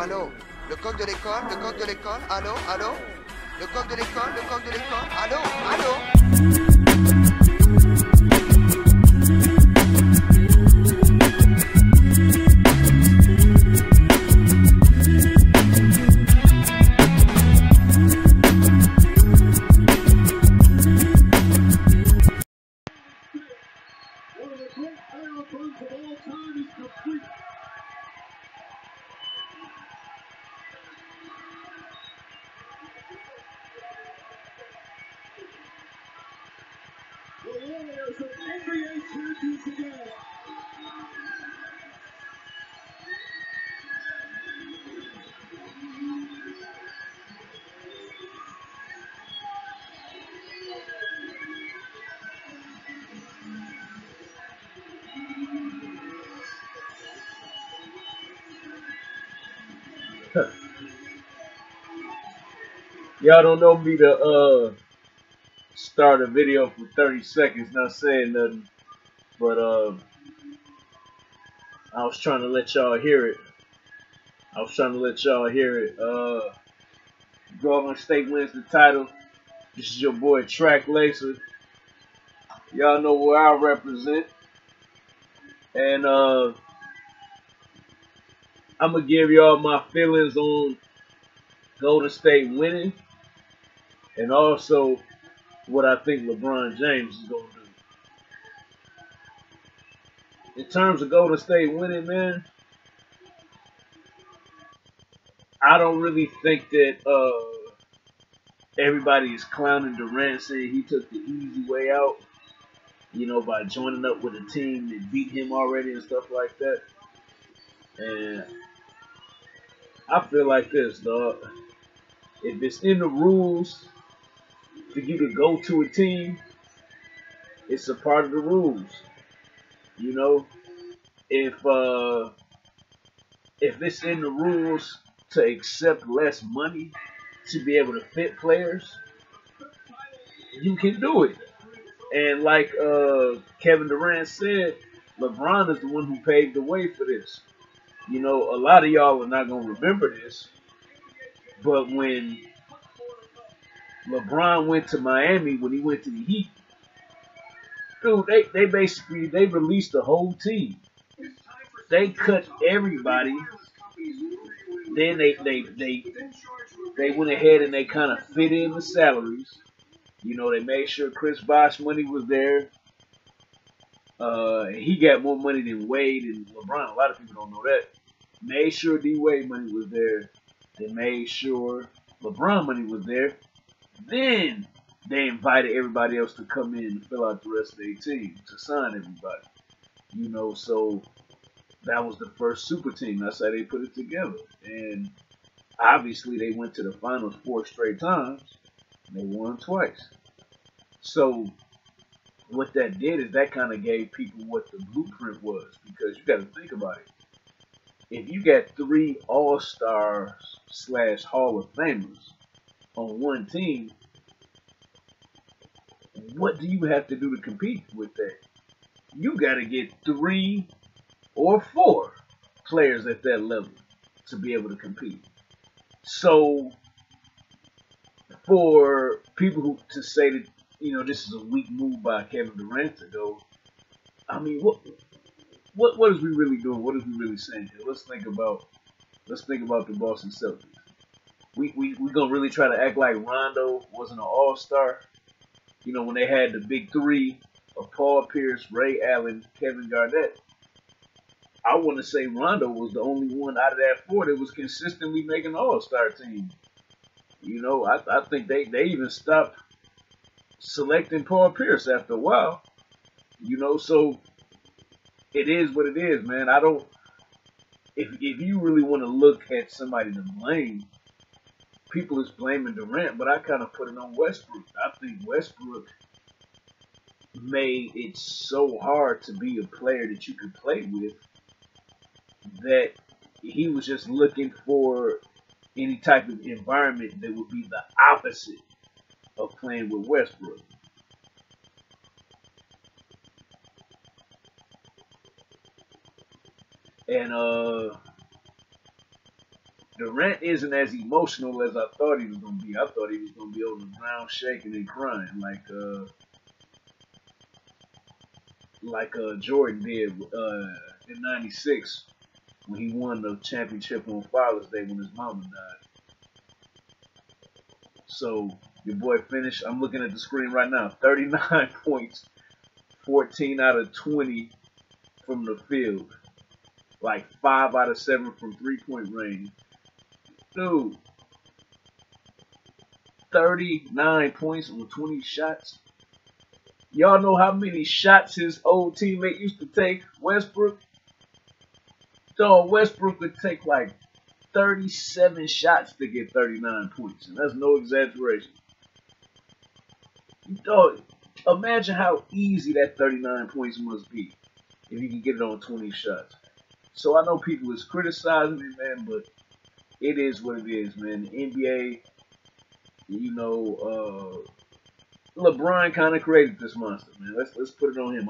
allô. Le coq de l'école, allô, allô. Le coq de l'école, allô, allô. The Warriors are NBA champions again. Y'all don't know me to start a video for 30 seconds not saying nothing, but I was trying to let y'all hear it. Golden State wins the title. This is your boy Track Lacer. Y'all know where I represent. And I'm gonna give y'all my feelings on Golden State winning, and also what I think LeBron James is gonna do. In terms of Golden State winning, man, I don't really think that everybody is clowning Durant, saying he took the easy way out, by joining up with a team that beat him already and stuff like that. And I feel like this, dog. If it's in the rules for you to go to a team, it's a part of the rules. If it's in the rules to accept less money to be able to fit players, you can do it. And like Kevin Durant said, LeBron is the one who paved the way for this. A lot of y'all are not going to remember this, but when LeBron went to Miami, when he went to the Heat, dude, they basically released the whole team. They cut everybody. Then they went ahead and they kind of fit in the salaries. They made sure Chris Bosh money was there. He got more money than Wade and LeBron. A lot of people don't know that. Made sure D Wade money was there. They made sure LeBron money was there. Then they invited everybody else to come in and fill out the rest of their team to sign everybody. So that was the first super team. That's how they put it together. And obviously they went to the finals 4 straight times. And they won twice. So what that did is that kind of gave people what the blueprint was, because you got to think about it. If you got 3 All-Stars / Hall of Famers on one team, what do you have to do to compete with that? You got to get 3 or 4 players at that level to be able to compete. So for people who to say that this is a weak move by Kevin Durant to go, I mean, what is we really doing? What is we really saying here? Let's think about the Boston Celtics. We gonna really try to act like Rondo wasn't an All-Star? When they had the big 3 of Paul Pierce, Ray Allen, Kevin Garnett. I want to say Rondo was the only one out of that 4 that was consistently making the All-Star team. I think they even stopped selecting Paul Pierce after a while. So it is what it is, man. If you really want to look at somebody to blame, people is blaming Durant, but I kind of put it on Westbrook. I think Westbrook made it so hard to be a player that you could play with that he was just looking for any type of environment that would be the opposite of playing with Westbrook. And Durant isn't as emotional as I thought he was gonna be. I thought he was gonna be on the ground shaking and crying like Jordan did in '96 when he won the championship on Father's Day when his mama died. So your boy finished. I'm looking at the screen right now. 39 points, 14 out of 20 from the field, like 5 out of 7 from 3-point range. Dude, 39 points on 20 shots. Y'all know how many shots his old teammate used to take, Westbrook? Dog, Westbrook would take like 37 shots to get 39 points, and that's no exaggeration. Dog, imagine how easy that 39 points must be if you can get it on 20 shots. So I know people is criticizing it, man, but it is what it is, man. The NBA, LeBron kind of created this monster, man. Let's put it on him.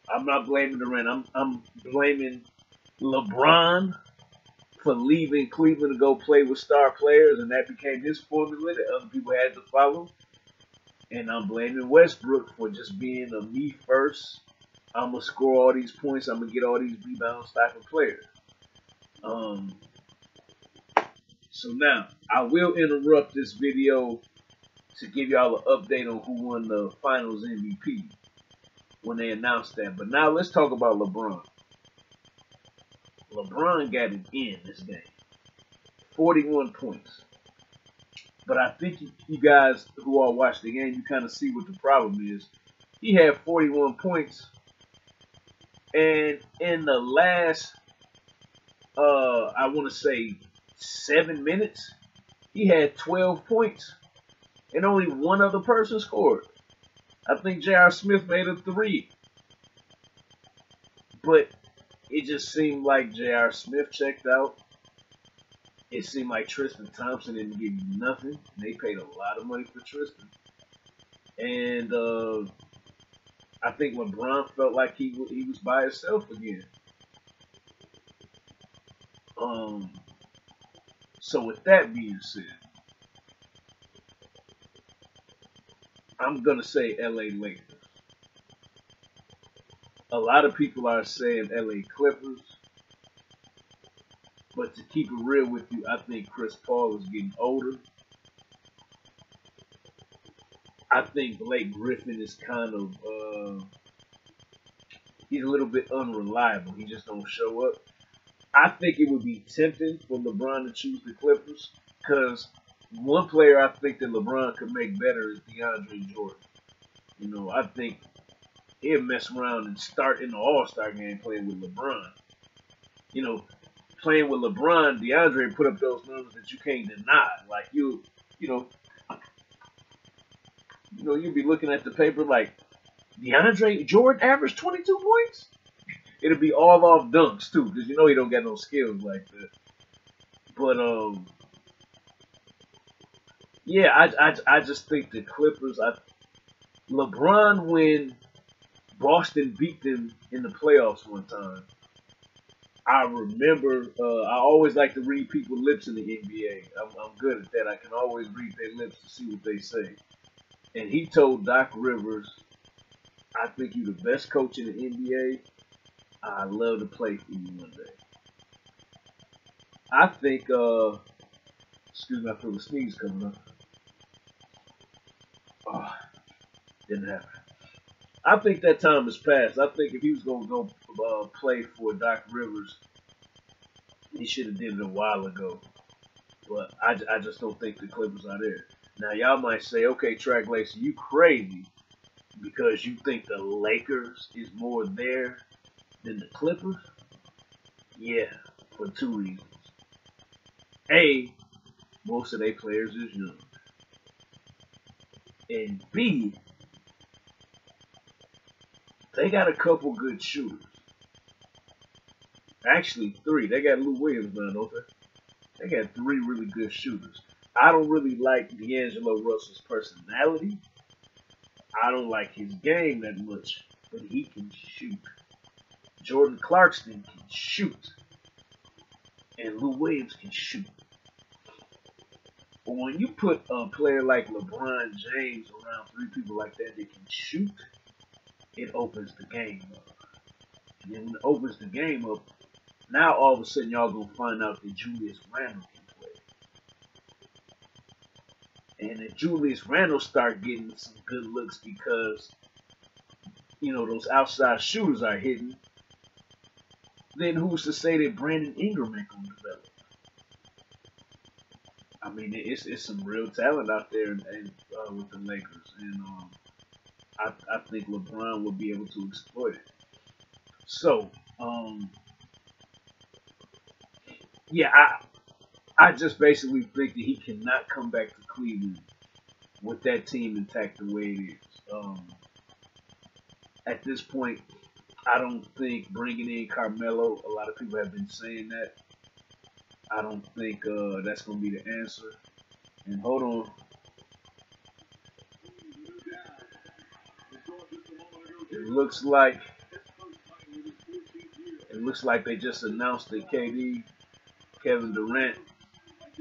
I'm not blaming Durant. I'm blaming LeBron for leaving Cleveland to go play with star players, and that became his formula that other people had to follow. And I'm blaming Westbrook for just being a me first. I'm gonna score all these points. I'm gonna get all these rebounds type of player. So now I will interrupt this video to give y'all an update on who won the Finals MVP when they announced that. But now let's talk about LeBron. LeBron got it in this game, 41 points. But I think you guys who all watched the game, you kind of see what the problem is. He had 41 points, and in the last, I want to say 7 minutes, he had 12 points, and only one other person scored. I think J.R. Smith made a 3, but it just seemed like J.R. Smith checked out. It seemed like Tristan Thompson didn't give you nothing. They paid a lot of money for Tristan. And I think LeBron felt like he was by himself again. So with that being said, I'm going to say LA Lakers. A lot of people are saying LA Clippers. But to keep it real with you, I think Chris Paul is getting older. I think Blake Griffin is kind of, he's a little bit unreliable. He just don't show up. I think it would be tempting for LeBron to choose the Clippers because one player I think that LeBron could make better is DeAndre Jordan. I think he'll mess around and start in the All-Star game playing with LeBron. Playing with LeBron, DeAndre put up those numbers that you can't deny. Like you'll be looking at the paper like DeAndre Jordan averaged 22 points. It'll be all off dunks too, because he don't got no skills like that. But yeah, I just think the Clippers. LeBron when Boston beat them in the playoffs one time. I remember, I always like to read people's lips in the NBA. I'm good at that. I can always read their lips to see what they say. And he told Doc Rivers, I think you're the best coach in the NBA. I'd love to play for you one day. I think, excuse me, I feel the sneeze coming up. Oh, didn't happen. I think that time has passed. I think if he was going to go play for Doc Rivers, he should have did it a while ago. But I just don't think the Clippers are there. Now, y'all might say, okay, Track Lacer, you crazy because you think the Lakers is more there than the Clippers? Yeah, for 2 reasons. A, most of their players is young. And B, they got a couple good shooters. Actually, 3. They got Lou Williams now, don't they? They got 3 really good shooters. I don't really like D'Angelo Russell's personality. I don't like his game that much, but he can shoot. Jordan Clarkson can shoot. And Lou Williams can shoot. But when you put a player like LeBron James around three people like that can shoot, it opens the game up. And then when it opens the game up, now all of a sudden y'all gonna find out that Julius Randle can play. And if Julius Randle start getting some good looks because, those outside shooters are hitting, then who's to say that Brandon Ingram ain't gonna develop? I mean, it's some real talent out there with the Lakers, and I think LeBron will be able to exploit it. So, yeah, I just basically think that he cannot come back to Cleveland with that team intact the way it is. At this point, I don't think bringing in Carmelo, a lot of people have been saying that. I don't think that's going to be the answer. And hold on. It looks like they just announced that Kevin Durant,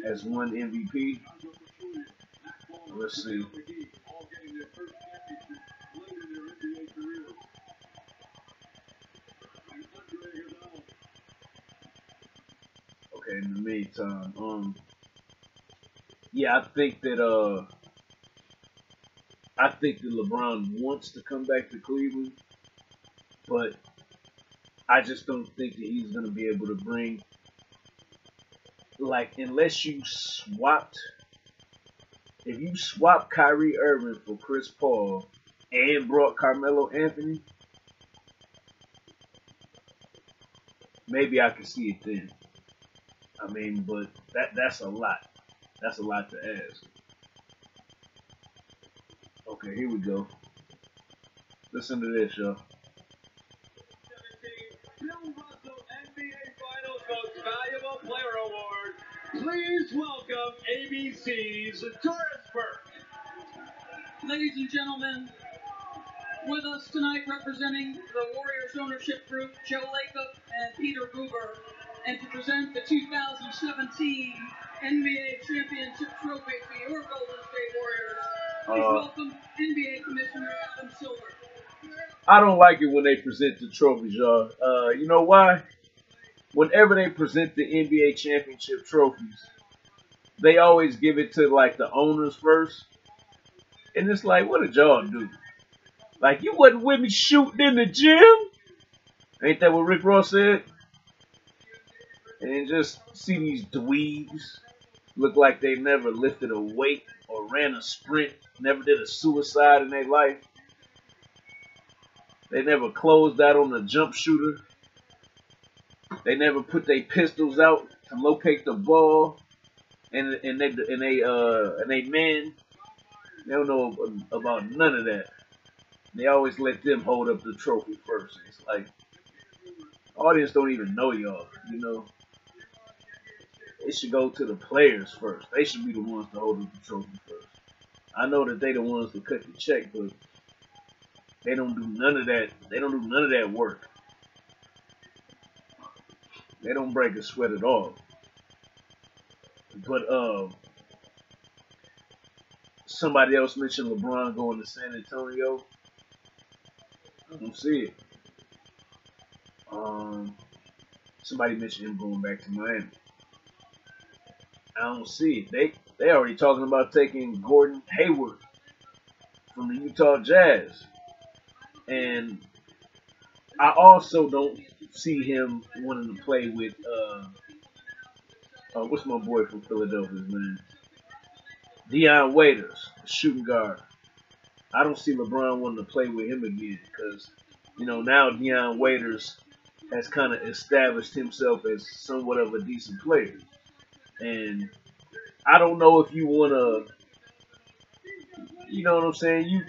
has won MVP. Let's see. Okay, in the meantime, yeah, I think that LeBron wants to come back to Cleveland, but I just don't think that he's gonna be able to bring, like, unless if you swap Kyrie Irving for Chris Paul and brought Carmelo Anthony, maybe I can see it then. I mean, but that's a lot. That's a lot to ask. Okay, here we go. Listen to this, y'all. Bill Russell NBA Finals Most Valuable Player Award. Please welcome ABC's Doris Burke. Ladies and gentlemen, with us tonight representing the Warriors ownership group, Joe Lacob and Peter Guber, and to present the 2017 NBA Championship Trophy to your Golden State Warriors, please welcome NBA Commissioner Adam Silver. I don't like it when they present the trophies, y'all. You know why? Whenever they present the NBA championship trophies, they always give it to, like, the owners first. And it's like, what did y'all do? Like, you wasn't with me shooting in the gym? Ain't that what Rick Ross said? And just see these dweebs look like they never lifted a weight or ran a sprint, never did a suicide in their life. They never closed out on a jump shooter. They never put their pistols out to locate the ball. And they men, they don't know about none of that. They always let them hold up the trophy first. It's like, audience don't even know y'all, It should go to the players first. They should be the ones to hold up the trophy first. I know that they the ones to cut the check, but they don't do none of that. They don't do none of that work. They don't break a sweat at all. But somebody else mentioned LeBron going to San Antonio. I don't see it. Somebody mentioned him going back to Miami. I don't see it. They already talking about taking Gordon Hayward from the Utah Jazz. And I also don't see him wanting to play with what's my boy from Philadelphia, man? Deion Waiters, shooting guard. I don't see LeBron wanting to play with him again because, now Deion Waiters has kind of established himself as somewhat of a decent player. And I don't know if you want to, you know what I'm saying?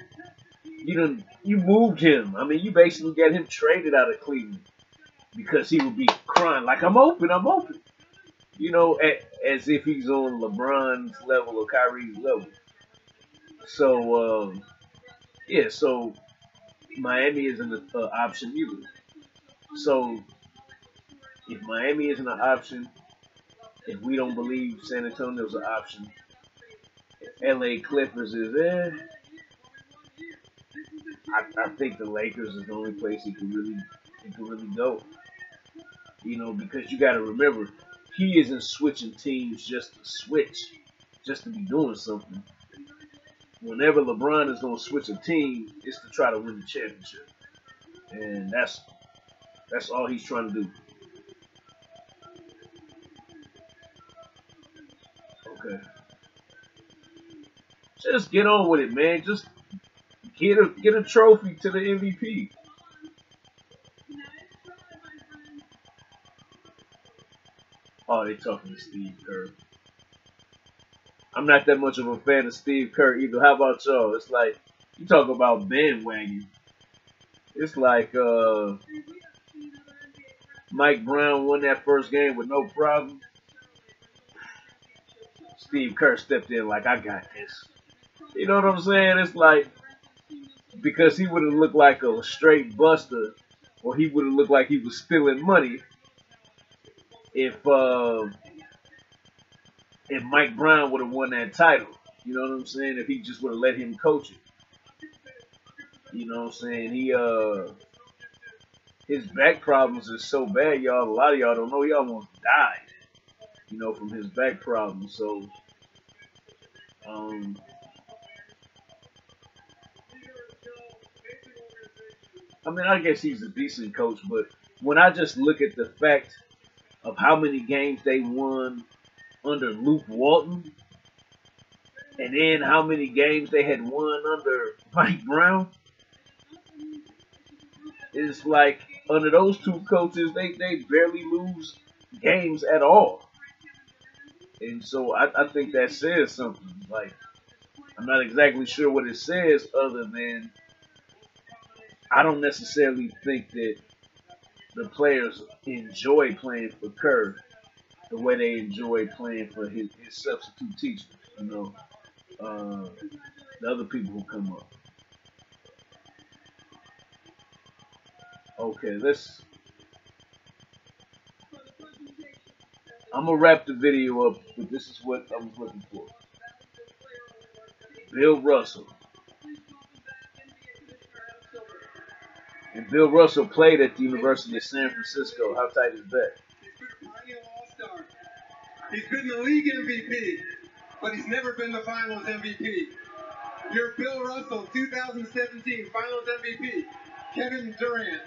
You moved him. I mean, you basically got him traded out of Cleveland because he would be crying like, I'm open. As if he's on LeBron's level or Kyrie's level. So, so Miami isn't an option either. So, if Miami isn't an option, if we don't believe San Antonio's an option, LA Clippers is I think the Lakers is the only place he could really go. You know, because you got to remember, he isn't switching teams just to switch, just to be doing something. Whenever LeBron is going to switch a team, it's to try to win the championship, and that's all he's trying to do. Okay, just get on with it, man. Just get a trophy to the MVP. Oh, they talking to Steve Kerr. I'm not that much of a fan of Steve Kerr either. How about y'all? It's like you talk about bandwagon. It's like Mike Brown won that first game with no problem. Steve Kerr stepped in like, I got this. You know what I'm saying? It's like, because he would have looked like a straight buster, or he would have looked like he was stealing money if Mike Brown would have won that title. You know what I'm saying? If he just would have let him coach it. You know what I'm saying? His back problems is so bad, y'all. A lot of y'all don't know. He almost died, you know, from his back problems. So, I mean, I guess he's a decent coach, but when I just look at the fact of how many games they won under Luke Walton, and then how many games they had won under Mike Brown, it's like under those two coaches, they barely lose games at all. And so I think that says something. Like, I'm not exactly sure what it says other than I don't necessarily think that the players enjoy playing for Kerr the way they enjoy playing for his substitute teachers, you know, the other people who come up. Okay, I'm gonna wrap the video up, but this is what I was looking for. Bill Russell. And Bill Russell played at the University of San Francisco. How tight is that? He's been a perennial all-star. He's been the league MVP, but he's never been the Finals MVP. Your Bill Russell, 2017 Finals MVP, Kevin Durant.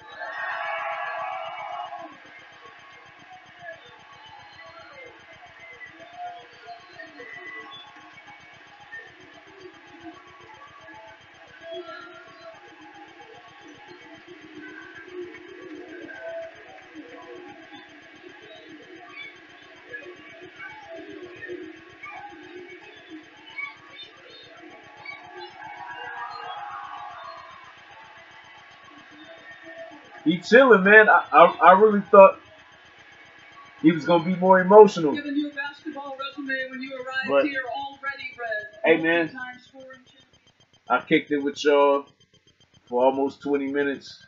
He chilling, man. I really thought he was gonna be more emotional. Given you a basketball resume when you arrived But, here, already read. hey, man. Multi-time scoring champion. I kicked it with y'all for almost 20 minutes.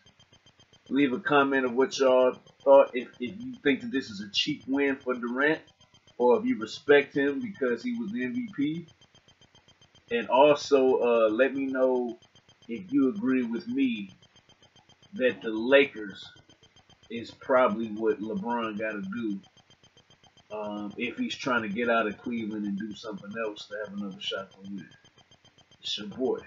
Leave a comment of what y'all thought. If you think that this is a cheap win for Durant, or if you respect him because he was the MVP. And also, let me know if you agree with me that the Lakers is probably what LeBron got to do if he's trying to get out of Cleveland and do something else to have another shot to win. It's your boy.